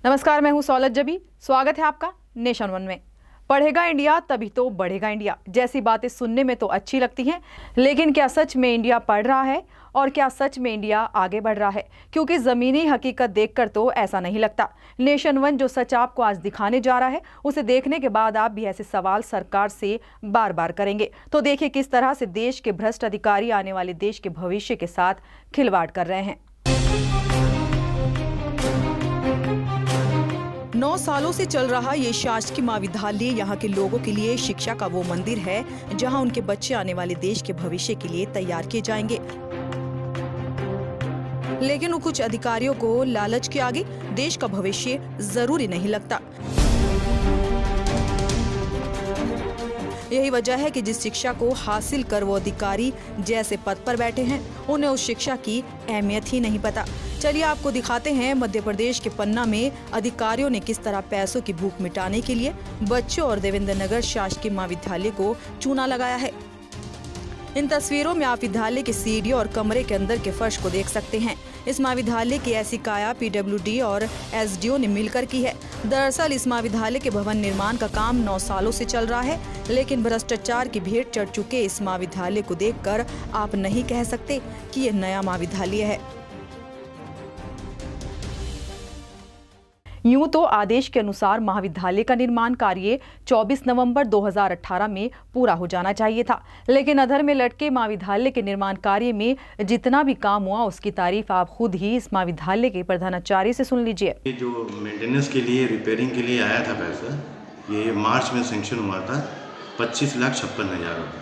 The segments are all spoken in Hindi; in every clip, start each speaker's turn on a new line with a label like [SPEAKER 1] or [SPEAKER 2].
[SPEAKER 1] नमस्कार, मैं हूं सौलत जबी। स्वागत है आपका नेशन वन में। पढ़ेगा इंडिया तभी तो बढ़ेगा इंडिया जैसी बातें सुनने में तो अच्छी लगती हैं, लेकिन क्या सच में इंडिया पढ़ रहा है और क्या सच में इंडिया आगे बढ़ रहा है? क्योंकि ज़मीनी हकीकत देखकर तो ऐसा नहीं लगता। नेशन वन जो सच आपको आज दिखाने जा रहा है, उसे देखने के बाद आप भी ऐसे सवाल सरकार से बार बार करेंगे। तो देखिए किस तरह से देश के भ्रष्ट अधिकारी आने वाले देश के भविष्य के साथ खिलवाड़ कर रहे हैं। 9 सालों से चल रहा ये शासकीय महाविद्यालय यहाँ के लोगों के लिए शिक्षा का वो मंदिर है जहाँ उनके बच्चे आने वाले देश के भविष्य के लिए तैयार किए जाएंगे। लेकिन वो कुछ अधिकारियों को लालच के आगे देश का भविष्य जरूरी नहीं लगता। यही वजह है कि जिस शिक्षा को हासिल कर वो अधिकारी जैसे पद पर बैठे हैं, उन्हें उस शिक्षा की अहमियत ही नहीं पता। चलिए आपको दिखाते हैं मध्य प्रदेश के पन्ना में अधिकारियों ने किस तरह पैसों की भूख मिटाने के लिए बच्चों और देवेंद्र नगर शासकीय महाविद्यालय को चूना लगाया है। इन तस्वीरों में आप विद्यालय के सीढ़ी और कमरे के अंदर के फर्श को देख सकते हैं। इस महाविद्यालय की ऐसी काया पीडब्ल्यूडी और एसडीओ ने मिलकर की है। दरअसल इस महाविद्यालय के भवन निर्माण का काम 9 सालों से चल रहा है, लेकिन भ्रष्टाचार की भेंट चढ़ चुके इस महाविद्यालय को देखकर आप नहीं कह सकते कि ये नया महाविद्यालय है। यूं तो आदेश के अनुसार महाविद्यालय का निर्माण कार्य 24 नवंबर 2018 में पूरा हो जाना चाहिए था, लेकिन अधर में लटके महाविद्यालय के निर्माण कार्य में जितना भी काम हुआ उसकी तारीफ आप खुद ही इस महाविद्यालय के प्रधानाचार्य से सुन लीजिए।
[SPEAKER 2] ये जो मेंटेनेंस के लिए, रिपेयरिंग के लिए आया था पैसा, ये मार्च में सेंक्शन हुआ था 25,56,000 रुपये,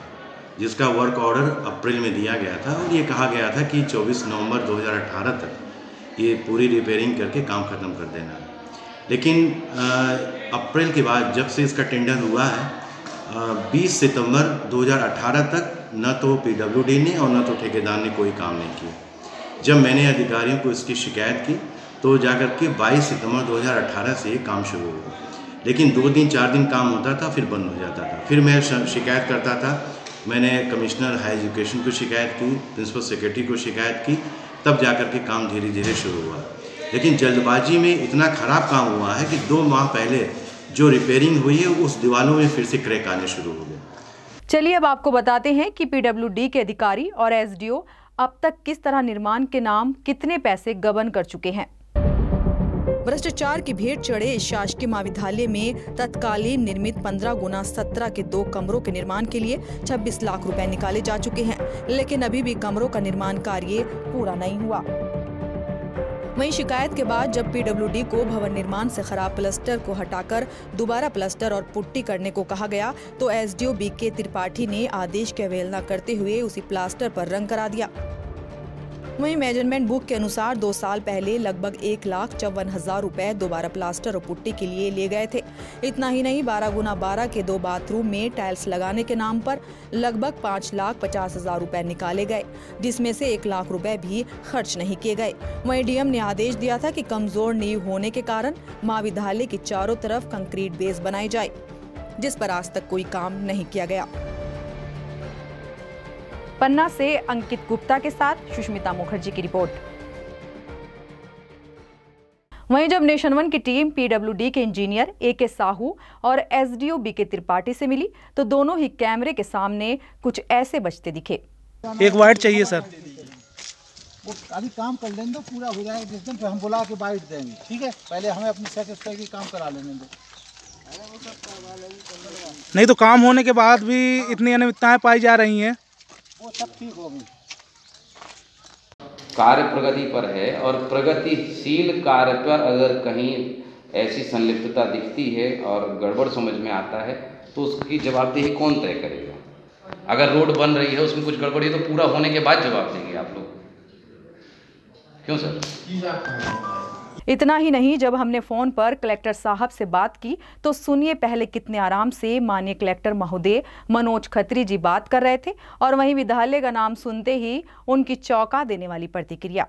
[SPEAKER 2] जिसका वर्क ऑर्डर अप्रैल में दिया गया था और ये कहा गया था कि 24 नवंबर 2018 तक ये पूरी रिपेयरिंग करके काम खत्म कर देना है। लेकिन अप्रैल के बाद जब से इसका टेंडर हुआ है 20 सितंबर 2018 तक न तो पीडब्ल्यूडी ने और न तो ठेकेदार ने कोई काम नहीं किया। जब मैंने अधिकारियों को इसकी शिकायत की तो जाकर के 22 सितंबर 2018 से ये काम शुरू हुआ, लेकिन 2 दिन 4 दिन काम होता था फिर बंद हो जाता था। फिर मैं शिकायत करता था, मैंने कमिश्नर हाई एजुकेशन को शिकायत की, प्रिंसिपल सेक्रेटरी को शिकायत की, तब जाकर के काम धीरे धीरे शुरू हुआ। लेकिन जल्दबाजी में इतना ख़राब काम हुआ है कि 2 माह पहले जो रिपेयरिंग हुई है उस दीवारों में फिर से क्रैक आने शुरू हो गए।
[SPEAKER 1] चलिए अब आपको बताते हैं कि पीडब्ल्यूडी के अधिकारी और एसडीओ अब तक किस तरह निर्माण के नाम कितने पैसे गबन कर चुके हैं। भ्रष्टाचार की भेंट चढ़े इस शासकीय महाविद्यालय में तत्कालीन निर्मित 15 गुना 17 के 2 कमरों के निर्माण के लिए 26 लाख रुपए निकाले जा चुके हैं, लेकिन अभी भी कमरों का निर्माण कार्य पूरा नहीं हुआ। वहीं शिकायत के बाद जब पीडब्ल्यूडी को भवन निर्माण से खराब प्लास्टर को हटाकर दोबारा प्लास्टर और पुट्टी करने को कहा गया तो एसडीओ बीके त्रिपाठी ने आदेश की अवहेलना करते हुए उसी प्लास्टर पर रंग करा दिया। वहीं मेजरमेंट बुक के अनुसार 2 साल पहले लगभग 1,54,000 रुपए दोबारा प्लास्टर और पुट्टी के लिए ले गए थे। इतना ही नहीं, 12 गुना 12 के 2 बाथरूम में टाइल्स लगाने के नाम पर लगभग 5,50,000 रुपए निकाले गए, जिसमें से 1 लाख रुपए भी खर्च नहीं किए गए। वहीं डीएम ने आदेश दिया था कि कमजोर नींव होने के कारण महाविद्यालय की चारों तरफ कंक्रीट बेस बनाई जाए, जिस पर आज तक कोई काम नहीं किया गया। पन्ना से अंकित गुप्ता के साथ सुष्मिता मुखर्जी की रिपोर्ट। वहीं जब नेशन वन की टीम पीडब्ल्यूडी के इंजीनियर एके साहू और एसडीओ बीके त्रिपाठी से मिली तो दोनों ही कैमरे के सामने कुछ ऐसे बजते दिखे।
[SPEAKER 3] एक वाइट चाहिए सर।
[SPEAKER 4] वो अभी काम कर लेंगे तो पूरा हो जाएगा, जिस दिन फिर हम बुला के वाइट देंगे, ठीक है? पहले हमें अपनी सेटिस्फाई काम करा लेने दो।
[SPEAKER 3] नहीं तो काम होने के बाद भी इतनी अनियमितताएं पाई जा रही हैं,
[SPEAKER 4] वो सब ठीक होगी।
[SPEAKER 5] कार्य प्रगति पर है और प्रगतिशील कार्य पर अगर कहीं ऐसी संलिप्तता दिखती है और गड़बड़ समझ में आता है तो उसकी जवाबदेही कौन तय करेगा? अगर रोड बन रही है उसमें कुछ गड़बड़ी है तो पूरा होने के बाद जवाब देंगे आप लोग, क्यों सर?
[SPEAKER 1] इतना ही नहीं, जब हमने फोन पर कलेक्टर साहब से बात की तो सुनिए पहले कितने आराम से माननीय कलेक्टर महोदय मनोज खत्री जी बात कर रहे थे और वहीं विद्यालय का नाम सुनते ही उनकी चौंका देने वाली प्रतिक्रिया।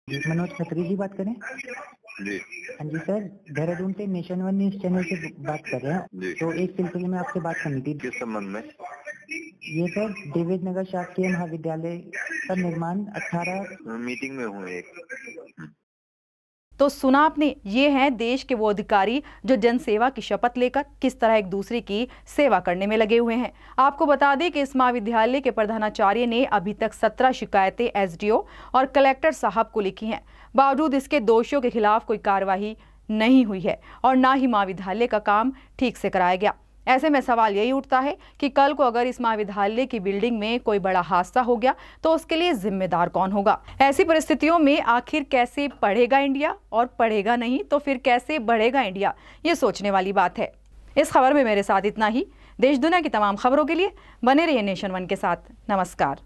[SPEAKER 6] मनोज खत्री जी बात करें?
[SPEAKER 7] जी
[SPEAKER 6] हाँ जी सर, देहरादून से नेशन वन न्यूज चैनल से बात कर रहे हैं। तो एक सिलसिले में आपसे बात करनी थी।
[SPEAKER 7] किस संबंध में?
[SPEAKER 6] ये सर देवेंद्र नगर शासकीय महाविद्यालय का निर्माण 18
[SPEAKER 7] मीटिंग में हुए एक
[SPEAKER 1] तो सुना आपने, ये हैं देश के वो अधिकारी जो जनसेवा की शपथ लेकर किस तरह एक दूसरे की सेवा करने में लगे हुए हैं। आपको बता दें कि इस महाविद्यालय के प्रधानाचार्य ने अभी तक 17 शिकायतें एसडीओ और कलेक्टर साहब को लिखी हैं। बावजूद इसके दोषियों के खिलाफ कोई कार्रवाई नहीं हुई है और ना ही महाविद्यालय का काम ठीक से कराया गया। ऐसे में सवाल यही उठता है कि कल को अगर इस महाविद्यालय की बिल्डिंग में कोई बड़ा हादसा हो गया तो उसके लिए जिम्मेदार कौन होगा। ऐसी परिस्थितियों में आखिर कैसे पढ़ेगा इंडिया, और पढ़ेगा नहीं तो फिर कैसे बढ़ेगा इंडिया, ये सोचने वाली बात है। इस खबर में मेरे साथ इतना ही। देश दुनिया की तमाम खबरों के लिए बने रहिए नेशन वन के साथ। नमस्कार।